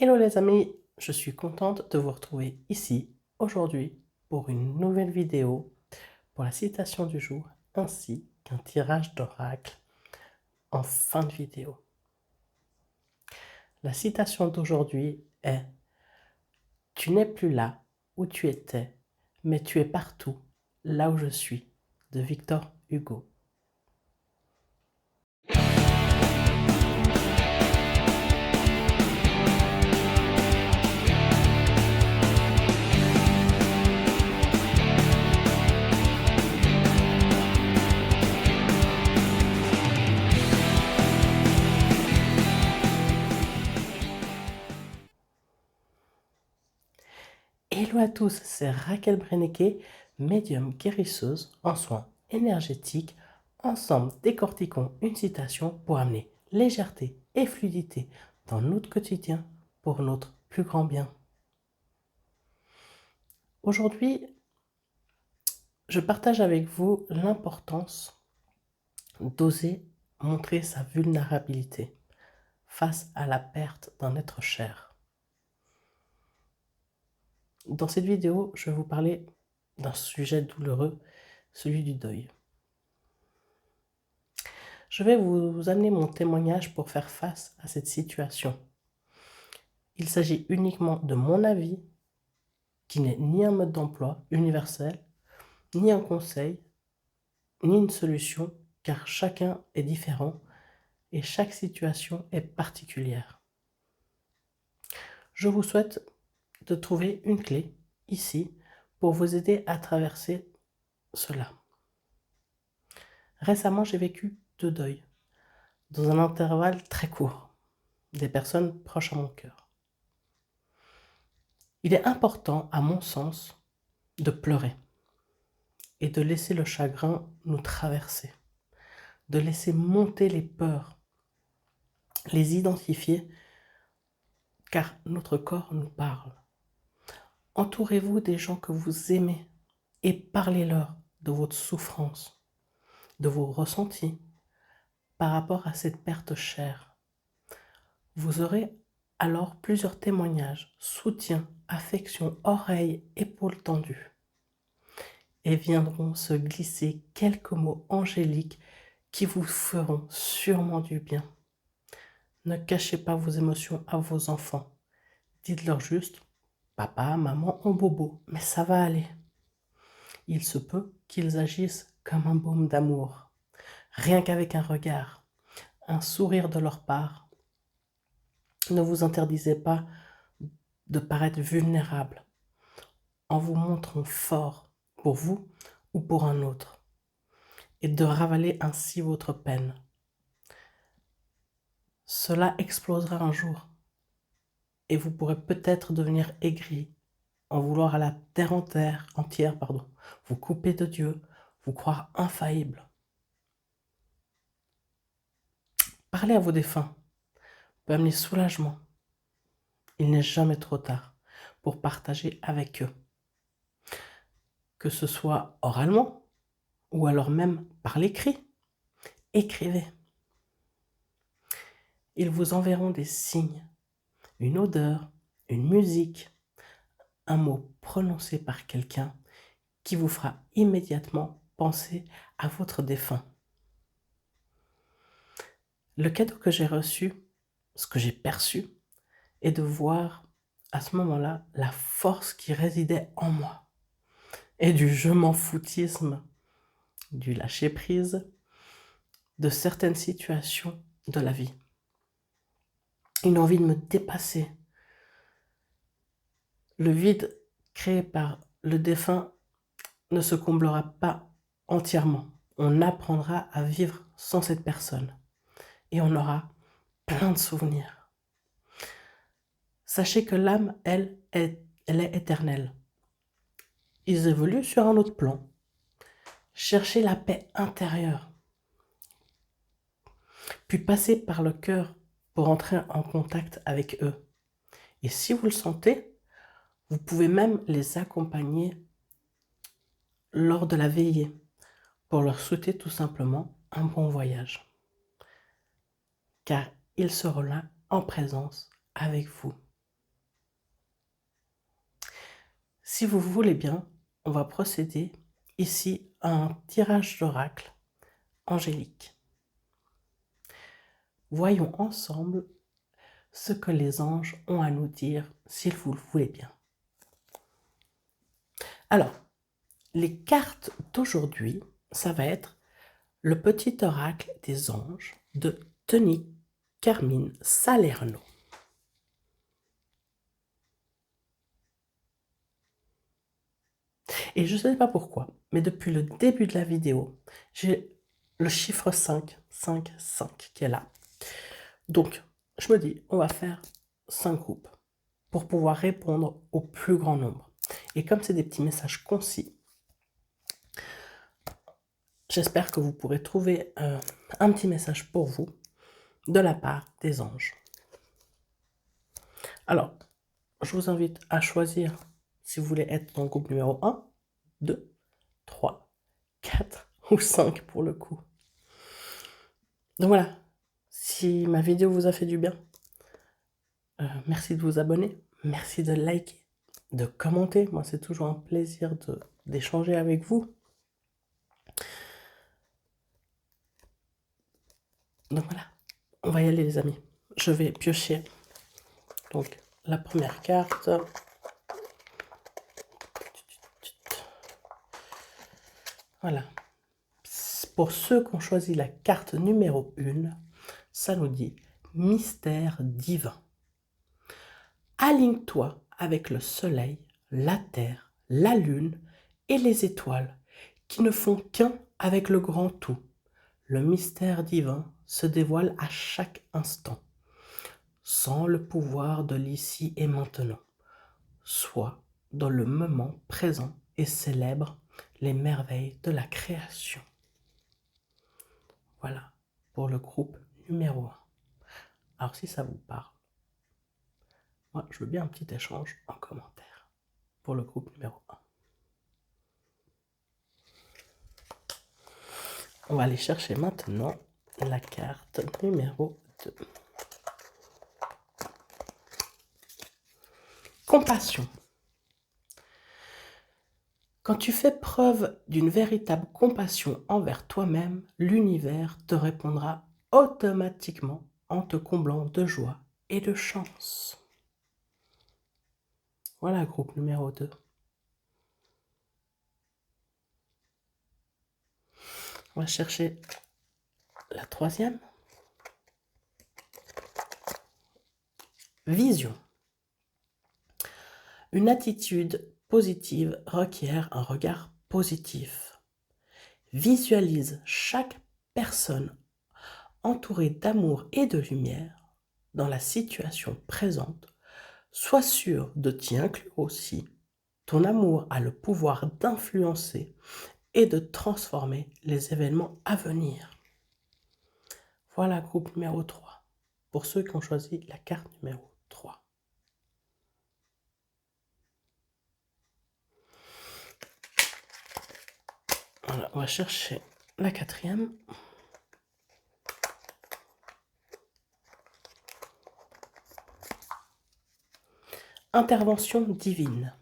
Hello les amis, je suis contente de vous retrouver ici aujourd'hui pour une nouvelle vidéo pour la citation du jour ainsi qu'un tirage d'oracle en fin de vidéo. La citation d'aujourd'hui est: Tu n'es plus là où tu étais, mais tu es partout là où je suis, de Victor Hugo. Hello à tous, c'est Raquel Brennecke, médium guérisseuse en soins énergétiques. Ensemble, décortiquons une citation pour amener légèreté et fluidité dans notre quotidien pour notre plus grand bien. Aujourd'hui, je partage avec vous l'importance d'oser montrer sa vulnérabilité face à la perte d'un être cher. Dans cette vidéo, je vais vous parler d'un sujet douloureux, celui du deuil. Je vais vous amener mon témoignage pour faire face à cette situation. Il s'agit uniquement de mon avis, qui n'est ni un mode d'emploi universel, ni un conseil, ni une solution, car chacun est différent et chaque situation est particulière. Je vous souhaite de trouver une clé ici pour vous aider à traverser cela. Récemment, j'ai vécu 2 deuils dans un intervalle très court, des personnes proches à mon cœur. Il est important, à mon sens, de pleurer et de laisser le chagrin nous traverser, de laisser monter les peurs, les identifier, car notre corps nous parle. Entourez-vous des gens que vous aimez et parlez-leur de votre souffrance, de vos ressentis par rapport à cette perte chère. Vous aurez alors plusieurs témoignages, soutien, affection, oreilles, épaules tendues. Et viendront se glisser quelques mots angéliques qui vous feront sûrement du bien. Ne cachez pas vos émotions à vos enfants. Dites-leur juste: papa, maman ont bobo, mais ça va aller. Il se peut qu'ils agissent comme un baume d'amour. Rien qu'avec un regard, un sourire de leur part. Ne vous interdisez pas de paraître vulnérable en vous montrant fort pour vous ou pour un autre, et de ravaler ainsi votre peine. Cela explosera un jour, et vous pourrez peut-être devenir aigri, en vouloir à la terre entière, vous couper de Dieu, vous croire infaillible. Parler à vos défunts peut amener soulagement. Il n'est jamais trop tard pour partager avec eux, que ce soit oralement ou alors même par l'écrit. Écrivez. Ils vous enverront des signes, une odeur, une musique, un mot prononcé par quelqu'un qui vous fera immédiatement penser à votre défunt. Le cadeau que j'ai reçu, ce que j'ai perçu, est de voir à ce moment-là la force qui résidait en moi et du je m'en foutisme, du lâcher-prise de certaines situations de la vie. Une envie de me dépasser. Le vide créé par le défunt ne se comblera pas entièrement. On apprendra à vivre sans cette personne et on aura plein de souvenirs. Sachez que l'âme, elle est éternelle. Ils évoluent sur un autre plan. Cherchez la paix intérieure, puis passez par le cœur pour entrer en contact avec eux. Et si vous le sentez, vous pouvez même les accompagner lors de la veillée pour leur souhaiter tout simplement un bon voyage. Car ils seront là en présence avec vous. Si vous voulez bien, on va procéder ici à un tirage d'oracle angélique. Voyons ensemble ce que les anges ont à nous dire, s'ils vous le voulez bien. Alors, les cartes d'aujourd'hui, ça va être le petit oracle des anges de Tony Carmine Salerno. Et je ne sais pas pourquoi, mais depuis le début de la vidéo, j'ai le chiffre 5, 5, 5 qui est là. Donc, je me dis, on va faire 5 groupes pour pouvoir répondre au plus grand nombre. Et comme c'est des petits messages concis, j'espère que vous pourrez trouver un petit message pour vous de la part des anges. Alors, je vous invite à choisir si vous voulez être dans le groupe numéro 1, 2, 3, 4 ou 5 pour le coup. Donc voilà, si ma vidéo vous a fait du bien, merci de vous abonner, merci de liker, de commenter. Moi, c'est toujours un plaisir d'échanger avec vous. Donc voilà, on va y aller les amis. Je vais piocher donc la première carte. Voilà. Pour ceux qui ont choisi la carte numéro 1, ça nous dit mystère divin. Aligne-toi avec le soleil, la terre, la lune et les étoiles qui ne font qu'un avec le grand tout. Le mystère divin se dévoile à chaque instant, sans le pouvoir de l'ici et maintenant. Sois dans le moment présent et célèbre les merveilles de la création. Voilà pour le groupe numéro 1. Alors si ça vous parle, moi je veux bien un petit échange en commentaire pour le groupe numéro 1. On va aller chercher maintenant la carte numéro 2. Compassion. Quand tu fais preuve d'une véritable compassion envers toi-même, l'univers te répondra automatiquement en te comblant de joie et de chance. Voilà, groupe numéro 2. On va chercher la troisième. Vision. Une attitude positive requiert un regard positif. Visualise chaque personne entourée d'amour et de lumière dans la situation présente. Sois sûr de t'y inclure aussi. Ton amour a le pouvoir d'influencer et de transformer les événements à venir. Voilà, groupe numéro 3, pour ceux qui ont choisi la carte numéro 3. Voilà, on va chercher la quatrième. Intervention divine.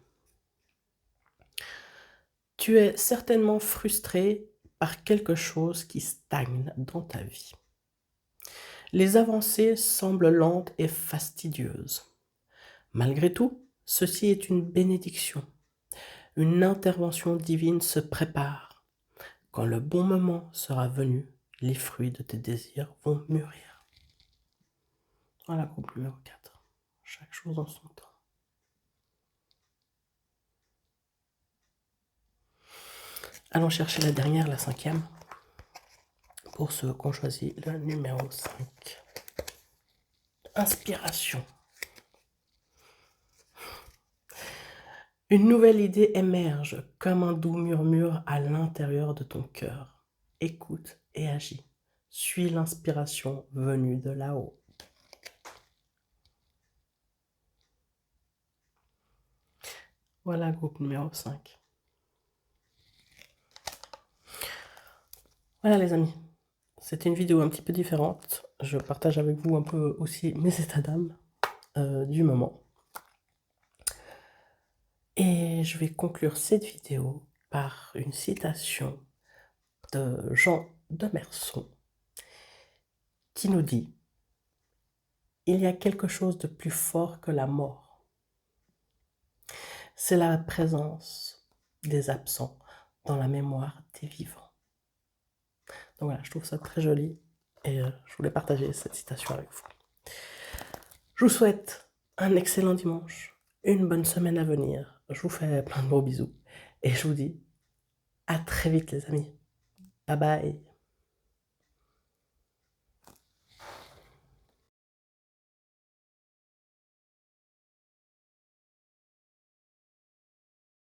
Tu es certainement frustré par quelque chose qui stagne dans ta vie. Les avancées semblent lentes et fastidieuses. Malgré tout, ceci est une bénédiction. Une intervention divine se prépare. Quand le bon moment sera venu, les fruits de tes désirs vont mûrir. Voilà, groupe numéro 4. Chaque chose en son temps. Allons chercher la dernière, la cinquième, pour ceux qui ont choisi le numéro 5. Inspiration. Une nouvelle idée émerge comme un doux murmure à l'intérieur de ton cœur. Écoute et agis. Suis l'inspiration venue de là-haut. Voilà, groupe numéro 5. Voilà les amis, c'était une vidéo un petit peu différente. Je partage avec vous un peu aussi mes états d'âme du moment. Et je vais conclure cette vidéo par une citation de Jean Demerson qui nous dit: il y a quelque chose de plus fort que la mort. C'est la présence des absents dans la mémoire des vivants. Donc voilà, je trouve ça très joli et je voulais partager cette citation avec vous. Je vous souhaite un excellent dimanche, une bonne semaine à venir. Je vous fais plein de gros bisous et je vous dis à très vite les amis. Bye bye.